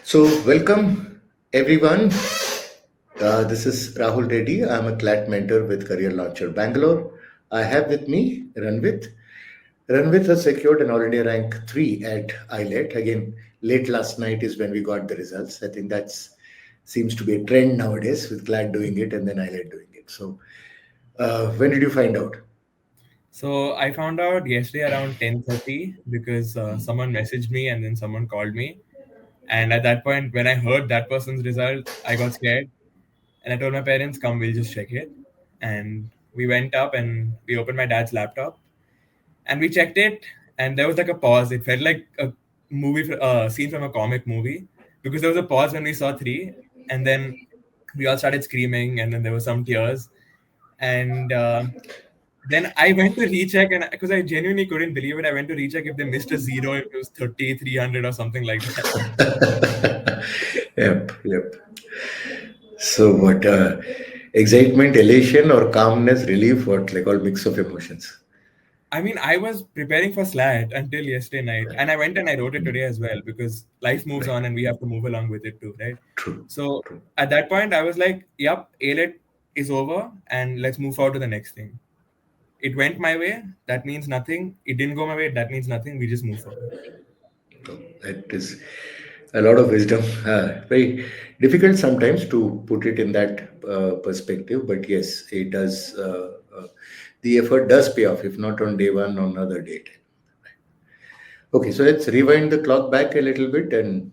So, welcome everyone. This is Rahul Reddy. I'm a CLAT mentor with Career Launcher Bangalore. I have with me Ranvit. Ranvit has secured an all India rank 3 at AILET. Again, late last night is when we got the results. I think that's seems to be a trend nowadays with CLAT doing it and then AILET doing it. So, when did you find out? So I found out yesterday around 10:30 because someone messaged me and then someone called me. And at that point, when I heard that person's result, I got scared and I told my parents, "Come, we'll just check it." And we went up and we opened my dad's laptop and we checked it. And there was like a pause. It felt like a scene from a comic movie because there was a pause when we saw three, and then we all started screaming, and then there were some tears. And then I went to recheck, and because I genuinely couldn't believe it, I went to recheck if they missed a zero, if it was 30, 300 or something like that. Yep. So, what excitement, elation, or calmness, relief? What like all mix of emotions? I mean, I was preparing for SLAT until yesterday night, and I went and I wrote it today as well because life moves Right. on and we have to move along with it too, right? True. So True. at that point, I was like, yep, AILET is over and let's move forward to the next thing. It went my way, that means nothing. It didn't go my way, that means nothing. We just move forward. That is a lot of wisdom. Very difficult sometimes to put it in that perspective, but yes, it does. The effort does pay off, if not on day one, on another date. Okay, so let's rewind the clock back a little bit, and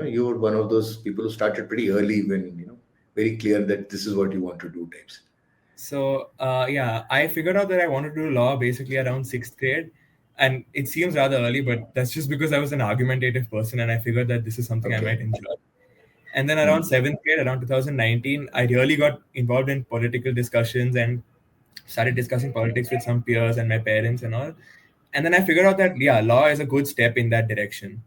you were one of those people who started pretty early when very clear that this is what you want to do. Types. So yeah, I figured out that I wanted to do law basically around sixth grade, and it seems rather early, but that's just because I was an argumentative person, and I figured that this is something I might Okay. enjoy. And then around seventh grade, around 2019, I really got involved in political discussions and started discussing politics with some peers and my parents and all. And then I figured out that yeah, law is a good step in that direction.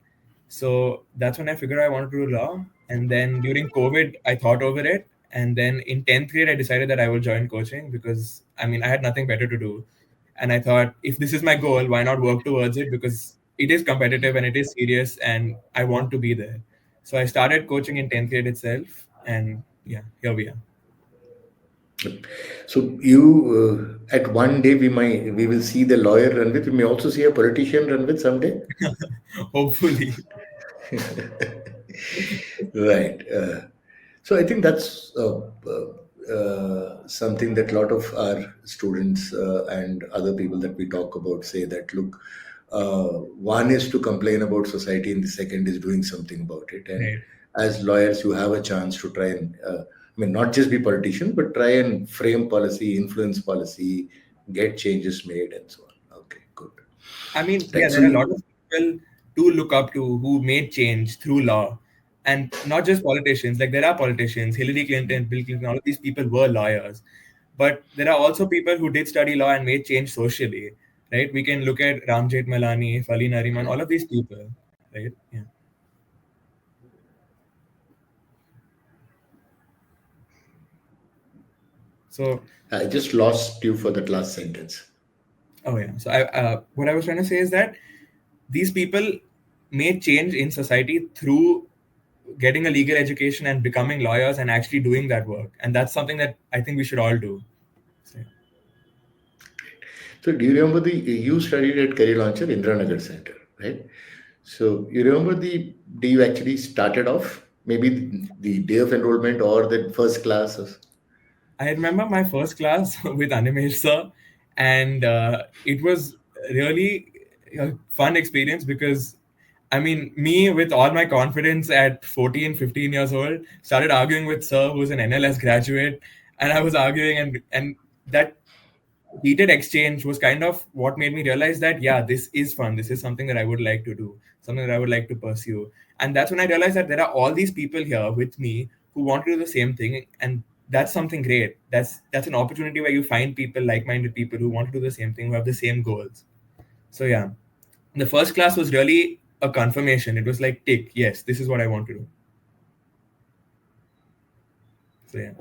So that's when I figured I wanted to do law. And then during COVID, I thought over it. And then in 10th grade, I decided that I will join coaching because I mean, I had nothing better to do. And I thought, if this is my goal, why not work towards it? Because it is competitive and it is serious and I want to be there. So I started coaching in 10th grade itself. And yeah, here we are. So you at one day we will see the lawyer run with. We may also see a politician run with someday. Hopefully. Right. So I think that's something that a lot of our students and other people that we talk about say that look, one is to complain about society, and the second is doing something about it. And Right. as lawyers, you have a chance to try and, I mean, not just be politician, but try and frame policy, influence policy, get changes made, and so on. Okay, good. I mean, yeah, Right. So there are a lot you, of people to look up to who made change through law, and not just politicians. Like there are politicians, Hillary Clinton, Bill Clinton, all of these people were lawyers, but there are also people who did study law and made change socially. Right? We can look at Ram Malani, Fali Nariman, all of these people. Right? Yeah. So, I just lost you for that last sentence. oh yeah. So what I was trying to say is that these people made change in society through getting a legal education and becoming lawyers and actually doing that work. And that's something that I think we should all do. So, So do you remember you studied at Career Launcher Indranagar Center, right? So you remember the day you actually started off, maybe the day of enrollment or the first class? I remember my first class with Animesh sir, and it was really a fun experience because, I mean, me with all my confidence at 14, 15 years old, started arguing with sir who's an NLS graduate, and I was arguing, and that heated exchange was kind of what made me realize that yeah, this is fun, this is something that I would like to do, something that I would like to pursue. And that's when I realized that there are all these people here with me who want to do the same thing, and that's something great. That's an opportunity where you find people, like-minded people who want to do the same thing, who have the same goals. So yeah, the first class was really a confirmation. It was like, tick, yes, this is what I want to do. So yeah.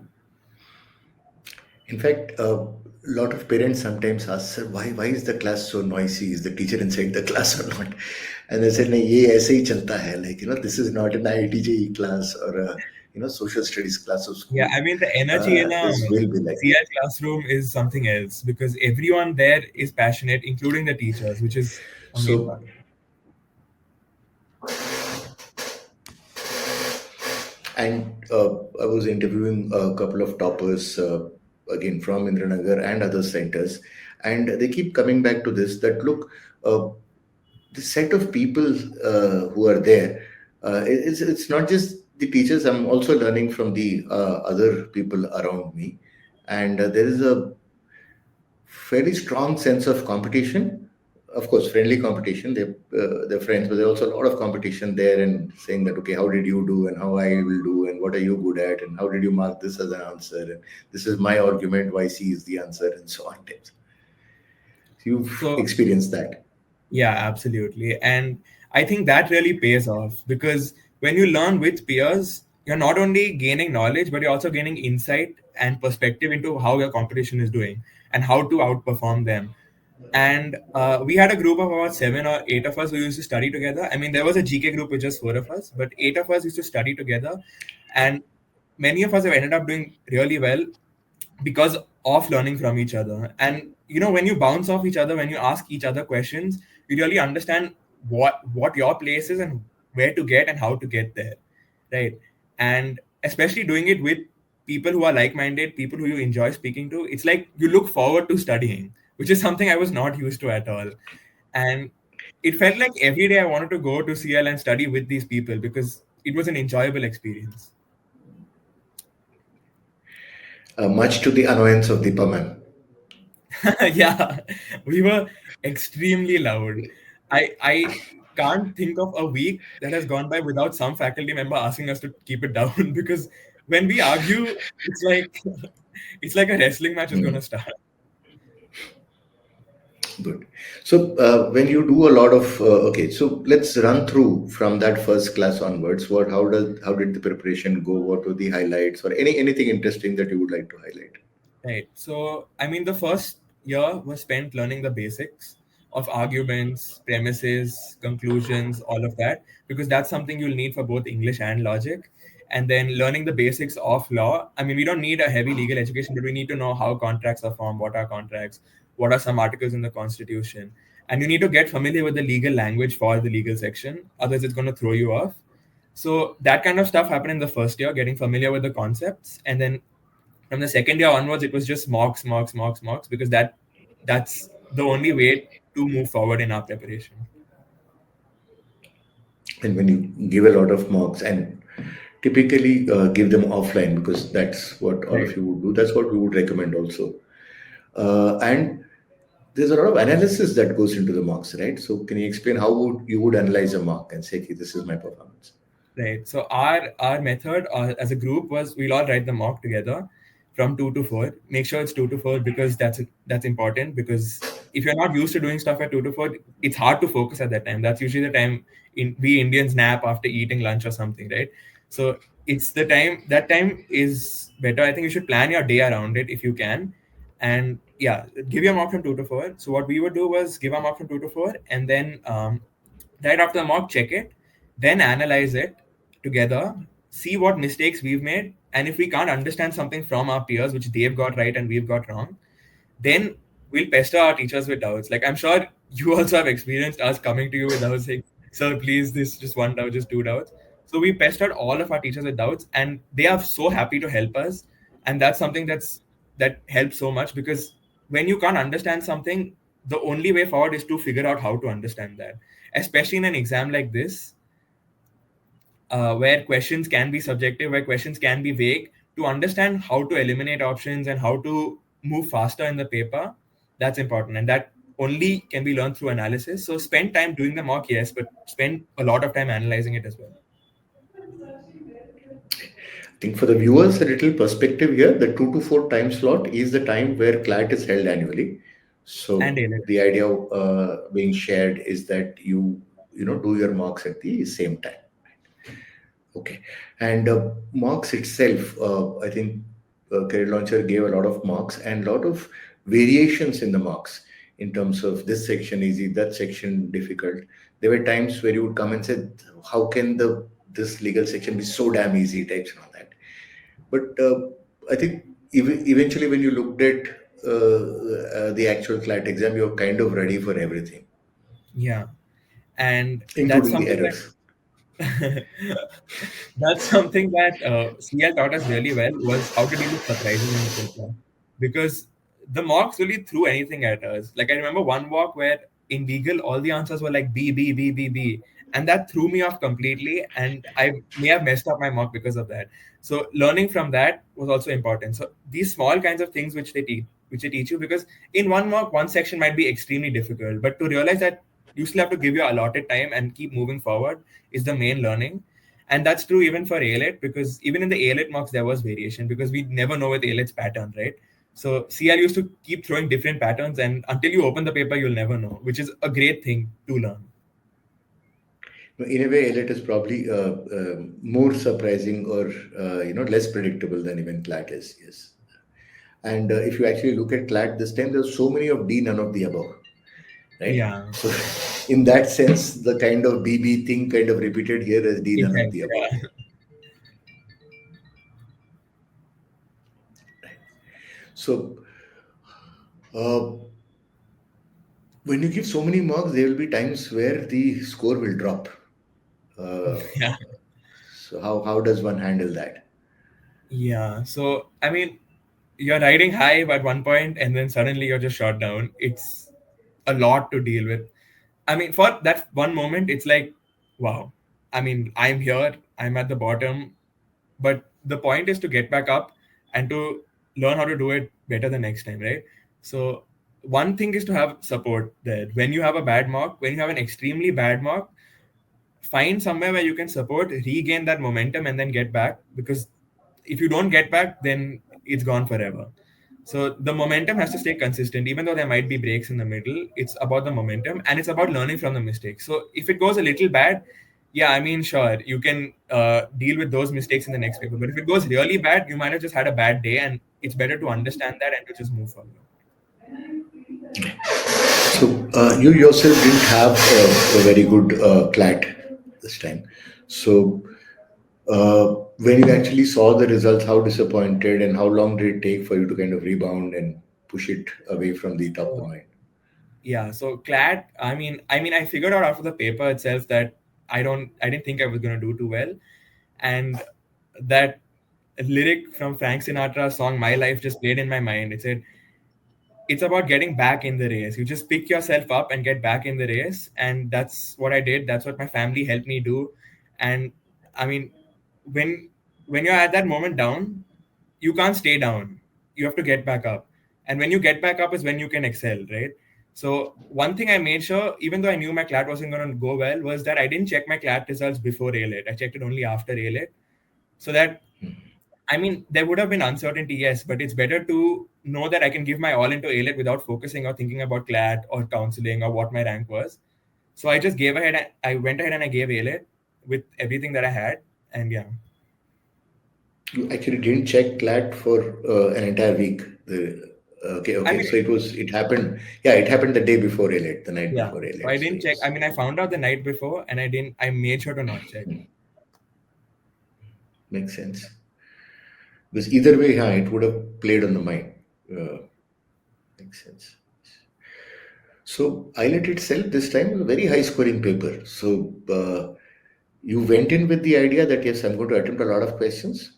In fact, a lot of parents sometimes ask, "Sir, why is the class so noisy? Is the teacher inside the class or not?" And they said, "नहीं, ये ऐसे ही चलता है. Like, this is not an IITJE class or a social studies class of Yeah, school. I mean the energy in a This will be like that." CL classroom is something else because everyone there is passionate, including the teachers, which is a main So, part. and I was interviewing a couple of toppers, again from Indranagar and other centers, and they keep coming back to this that look, the set of people who are there, it's not just the teachers. I'm also learning from the other people around me, and there is a fairly strong sense of competition. Of course, friendly competition. They're friends, but there's also a lot of competition there, and saying that, okay, how did you do, and how I will do, and what are you good at, and how did you mark this as an answer, and this is my argument why C is the answer, and so on. You've So experienced that. yeah, absolutely. And I think that really pays off because when you learn with peers, you're not only gaining knowledge, but you're also gaining insight and perspective into how your competition is doing and how to outperform them. And we had a group of about 7 or 8 of us who used to study together. I mean, there was a GK group with just 4 of us, but 8 of us used to study together. And many of us have ended up doing really well because of learning from each other. And when you bounce off each other, when you ask each other questions, you really understand what your place is and where to get and how to get there, right? And especially doing it with people who are like-minded, people who you enjoy speaking to, it's like you look forward to studying, which is something I was not used to at all. And it felt like every day I wanted to go to CL and study with these people because it was an enjoyable experience. Much to the annoyance of Deepa ma'am. Yeah, we were extremely loud. I can't think of a week that has gone by without some faculty member asking us to keep it down because when we argue, it's like it's like a wrestling match is gonna Hmm. start. Good. So when you do a lot of okay, so let's run through from that first class onwards. How did the preparation go? What were the highlights or anything interesting that you would like to highlight? Right. So, I mean, the first year was spent learning the basics of arguments, premises, conclusions, all of that, because that's something you'll need for both English and logic. And then learning the basics of law. I mean, we don't need a heavy legal education, but we need to know how contracts are formed, what are contracts, what are some articles in the Constitution. And you need to get familiar with the legal language for the legal section, otherwise, it's going to throw you off. So, that kind of stuff happened in the first year, getting familiar with the concepts. And then from the second year onwards, it was just mocks, mocks, mocks, mocks, because that's the only way to move forward in our preparation. And when you give a lot of mocks and typically give them offline because that's what all Right. of you would do. That's what we would recommend also. And there's a lot of analysis that goes into the mocks, right? So can you explain how you would analyze a mock and say, okay, this is my performance? Right. So our method as a group was we'll all write the mock together from 2 to 4. Make sure it's 2 to 4 because that's important because if you're not used to doing stuff at 2 to 4, it's hard to focus at that time. That's usually the time we Indians nap after eating lunch or something, right? So it's the time that time is better. I think you should plan your day around it if you can. And yeah, give your mock from 2 to 4. So what we would do was give our mock from 2 to 4 and then right after the mock, check it, then analyze it together, see what mistakes we've made, and if we can't understand something from our peers, which they've got right and we've got wrong, then we'll pester our teachers with doubts. Like I'm sure you also have experienced us coming to you with doubts, saying, "Sir, please, this just one doubt, just two doubts." So we pestered all of our teachers with doubts, and they are so happy to help us. And that's something that helps so much because when you can't understand something, the only way forward is to figure out how to understand that. Especially in an exam like this, where questions can be subjective, where questions can be vague, to understand how to eliminate options and how to move faster in the paper, that's important. And that only can be learned through analysis. So spend time doing the mock, yes, but spend a lot of time analyzing it as well. I think for the viewers, a little perspective here, the 2 to 4 time slot is the time where CLAT is held annually. And So AILET. the idea of being shared is that you do your mocks at the same time. Okay. And mocks itself, I think career launcher gave a lot of marks and a lot of variations in the marks in terms of this section easy, that section difficult. There were times where you would come and say, "How can the this legal section be so damn easy?" Types and all that. But I think eventually, when you looked at the actual CLAT exam, you're kind of ready for everything, Yeah, and that's including the something errors. that that's something that CL taught us really well, was how to deal with surprises in the paper. Because the mocks really threw anything at us. Like I remember one mock where in legal all the answers were like B, B, B, B, B. And that threw me off completely. And I may have messed up my mock because of that. So learning from that was also important. So these small kinds of things which they teach you, because in one mock, one section might be extremely difficult. But to realize that you still have to give your allotted time and keep moving forward is the main learning. And that's true even for AILET, because even in the AILET marks there was variation, because we never know with AILET's pattern, right? So CL used to keep throwing different patterns, and until you open the paper, you'll never know, which is a great thing to learn. In a way, AILET is probably more surprising or less predictable than even CLAT is. Yes, and if you actually look at CLAT this time, there's so many of D, none of the above, right? Yeah, So, in that sense, the kind of BB thing kind of repeated here as D, none of intense. the above. Yeah, So, uh, when you give so many marks, there will be times where the score will drop. Uh, yeah, so, how does one handle that? yeah. So I mean, you're riding high at one point, and then suddenly you're just shot down. It's a lot to deal with. I mean, for that one moment, it's like, wow. I mean, I'm here. I'm at the bottom. But the point is to get back up and to learn how to do it better the next time, right? So one thing is to have support there. When you have a bad mark, when you have an extremely bad mark, find somewhere where you can support, regain that momentum, and then get back. Because if you don't get back, then it's gone forever. So the momentum has to stay consistent, even though there might be breaks in the middle. It's about the momentum, and it's about learning from the mistakes. So if it goes a little bad, yeah, I mean, sure, you can deal with those mistakes in the next paper. But if it goes really bad, you might have just had a bad day, and it's better to understand that and to just move forward. So, you yourself didn't have a very good CLAT this time. So, when you actually saw the results, how disappointed and how long did it take for you to kind of rebound and push it away from the top of the So mind? yeah, so CLAT. I figured out after the paper itself that I didn't think I was gonna do too well, and that lyric from Frank Sinatra's song "My Life" just played in my mind. It said, it's about getting back in the race. You just pick yourself up and get back in the race. And that's what I did. That's what my family helped me do. And I mean, when when you're at that moment down, you can't stay down. You have to get back up. And when you get back up is when you can excel, right? So one thing I made sure, even though I knew my CLAT wasn't going to go well, was that I didn't check my CLAT results before AILET. I checked it only after AILET, so that, I mean, there would have been uncertainty, yes, but it's better to know that I can give my all into AILET without focusing or thinking about CLAT or counseling or what my rank was. So I just gave ahead. I went ahead and I gave AILET with everything that I had, and yeah, You actually didn't check CLAT for an entire week. Okay, I okay. mean, So it happened. Yeah, it happened the day before AILET, the night yeah. before So I AILET. So didn't check. I yes. mean, I found out the night before, and I didn't. I made sure to not check. Makes sense. Because either way, huh, it would have played on the mind. Uh, Makes sense. So IELTS itself this time was a very high scoring paper. So you went in with the idea that yes, I'm going to attempt a lot of questions.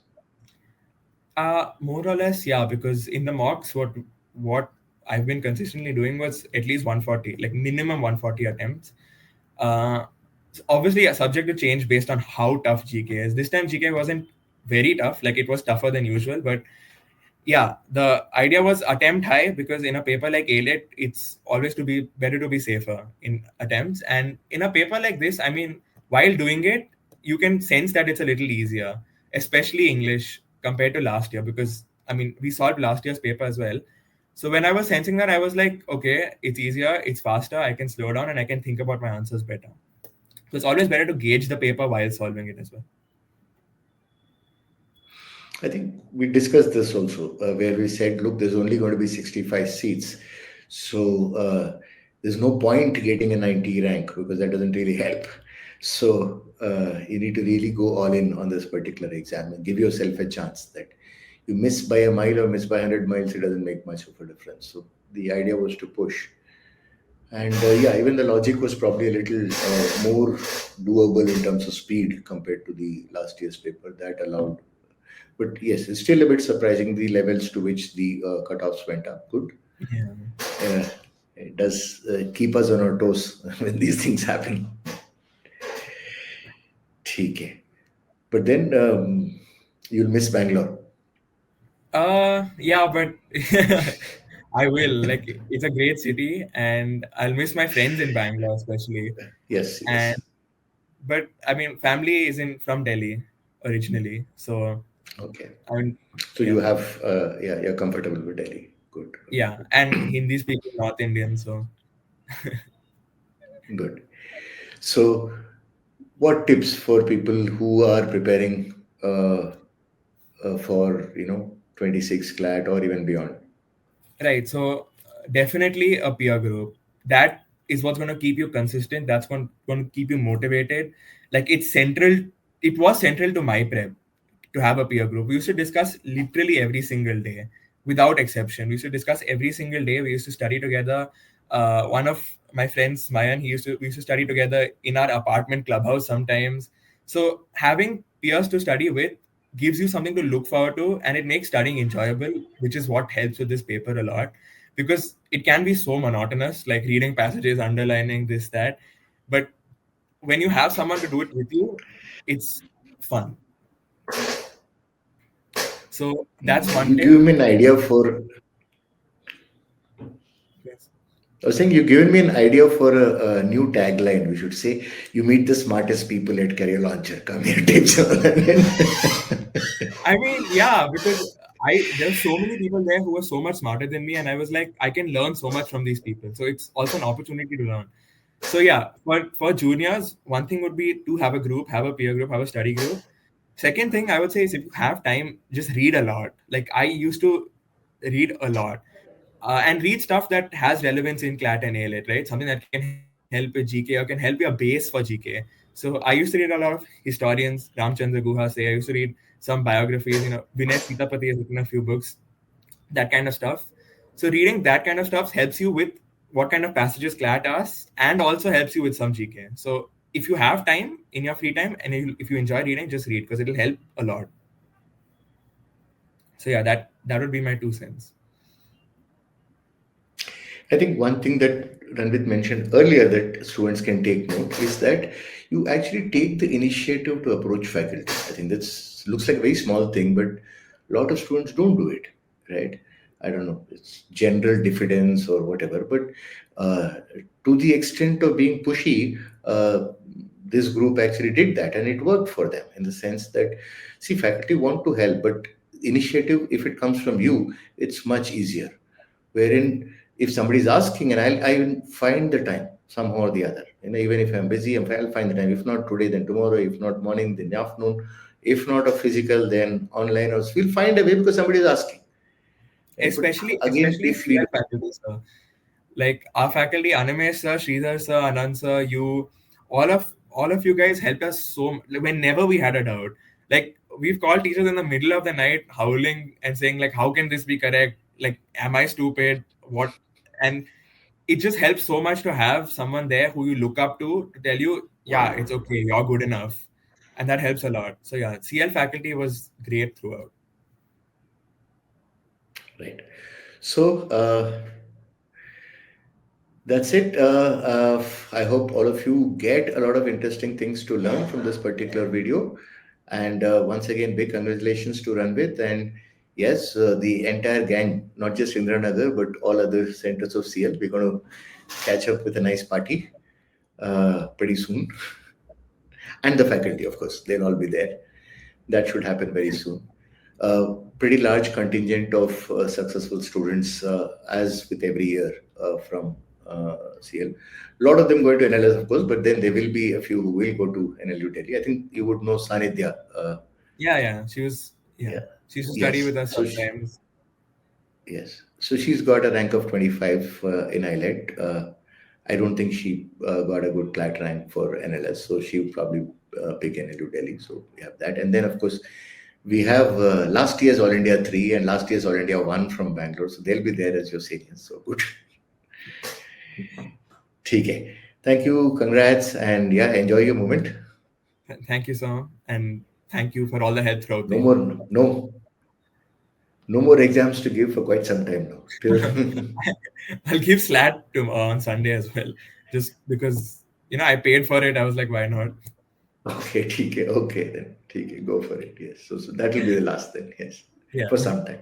More or less, yeah. Because in the mocks, what I've been consistently doing was at least 140, like minimum 140 attempts. Uh, Obviously, subject to change based on how tough GK is. This time, GK wasn't very tough; like it was tougher than usual. But yeah, the idea was attempt high, because in a paper like AILET, it's always to be better to be safer in attempts. And in a paper like this, I mean, while doing it, you can sense that it's a little easier, especially English compared to last year, because I mean, we solved last year's paper as well. So when I was sensing that, I was like, okay, it's easier, it's faster, I can slow down and I can think about my answers better. So it's always better to gauge the paper while solving it as well. I think we discussed this also, where we said, look, there's only going to be 65 seats. So there's no point getting a 90 rank because that doesn't really help. So you need to really go all in on this particular exam and give yourself a chance that you miss by a mile or miss by 100 miles, it doesn't make much of a difference. So the idea was to push. And yeah, even the logic was probably a little more doable in terms of speed compared to the last year's paper that allowed. But yes, it's still a bit surprising the levels to which the cutoffs went up. Good. Yeah. Uh, it does keep us on our toes when these things happen. ठीक है. But then you'll miss Bangalore. Yeah, but I will. Like, it's a great city, and I'll miss my friends in Bangalore, especially. Yes, And yes. but I mean, family is in from Delhi originally, so Okay. I mean, So you yeah, have, yeah, you're comfortable with Delhi. Good, yeah, and Hindi speaking North Indian, so good, good. So, what tips for people who are preparing for 26 CLAT or even beyond? right. So definitely a peer group. That is what's going to keep you consistent. That's going to keep you motivated. Like it's central. It was central to my prep to have a peer group. We used to discuss literally every single day, without exception. We used to discuss every single day. We used to study together. One of my friends, Mayan, we used to study together in our apartment clubhouse sometimes. So having peers to study with gives you something to look forward to, and it makes studying enjoyable, which is what helps with this paper a lot, because it can be so monotonous, like reading passages, underlining this, that. But when you have someone to do it with you, it's fun. So that's one You tip. give me an idea for. Yes. I was saying you've given me an idea for a new tagline. We should say, "You meet the smartest people at Career Launcher. Come here, take some." I mean, yeah, because I there were so many people there who were so much smarter than me, and I was like, I can learn so much from these people. So it's also an opportunity to learn. So yeah, for juniors, one thing would be to have a group, have a peer group, have a study group. Second thing I would say is if you have time, just read a lot. Like I used to read a lot, and read stuff that has relevance in CLAT and AILET, right? Something that can help with GK or can help you a base for GK. So I used to read a lot of historians, Ramchandra Guha say. I used to read some biographies. Vinay Sitapati has written a few books, that kind of stuff. So reading that kind of stuff helps you with what kind of passages CLAT asks, and also helps you with some GK. So if you have time in your free time and if you enjoy reading, just read because it'll help a lot. So yeah, that would be my 2 cents. I think one thing that Ranvit mentioned earlier that students can take note is that you actually take the initiative to approach faculty. I think that's looks like a very small thing, but a lot of students don't do it, right? I don't know, it's general diffidence or whatever, but uh, to the extent of being pushy, this group actually did that and it worked for them in the sense that, see, faculty want to help, but initiative, if it comes from you, it's much easier wherein if somebody is asking and I'll find the time somehow or the other. Even if I'm busy, I'll find the time. If not today, then tomorrow. If not morning, then afternoon. If not a physical, then online. Or we'll find a way because somebody is asking. Right? But again, Especially if we CL faculty, sir. Like our faculty, Animesh sir, Sridhar sir, Anand sir, you, all of you guys helped us like, whenever we had a doubt. Like we've called teachers in the middle of the night, howling and saying like, "How can this be correct? Like, am I stupid? What?" And it just helps so much to have someone there who you look up to tell you, "Yeah, it's okay. You're good enough," and that helps a lot. So yeah, CL faculty was great throughout. right. So that's it. I hope all of you get a lot of interesting things to learn from this particular video. And once again, big congratulations to Ranvit. And yes, the entire gang, not just Indranagar, but all other centers of CL. We're going to catch up with a nice party pretty soon. And the faculty, of course, they'll all be there. That should happen very soon. Pretty large contingent of successful students, as with every year from CL. A lot of them going to NLS, of course, but then there will be a few who will go to NLU Delhi. I think you would know Sanidhya. Yeah, yeah, she was, Yeah, yeah. She used to study Yes. with us sometimes. Yes. So she's got a rank of 25 in ILET. I don't think she got a good CLAT rank for NLS, so she would probably pick NLU Delhi. So we have that. And then, of course, we have last year's All India 3 and last year's All India 1 from Bangalore. So they'll be there as your seniors. So good. ठीक है. Thank you. Congrats. And yeah, enjoy your moment. Thank you, sir, and thank you for all the help throughout the No year. more, no, no more exams to give for quite some time now. Till I'll give SLAT to, on Sunday as well, just because I paid for it. I was like, why not? okay, ठीक है, okay then, ठीक है, go for it. Yes. So that will be the last then. Yes, Yeah. for some time.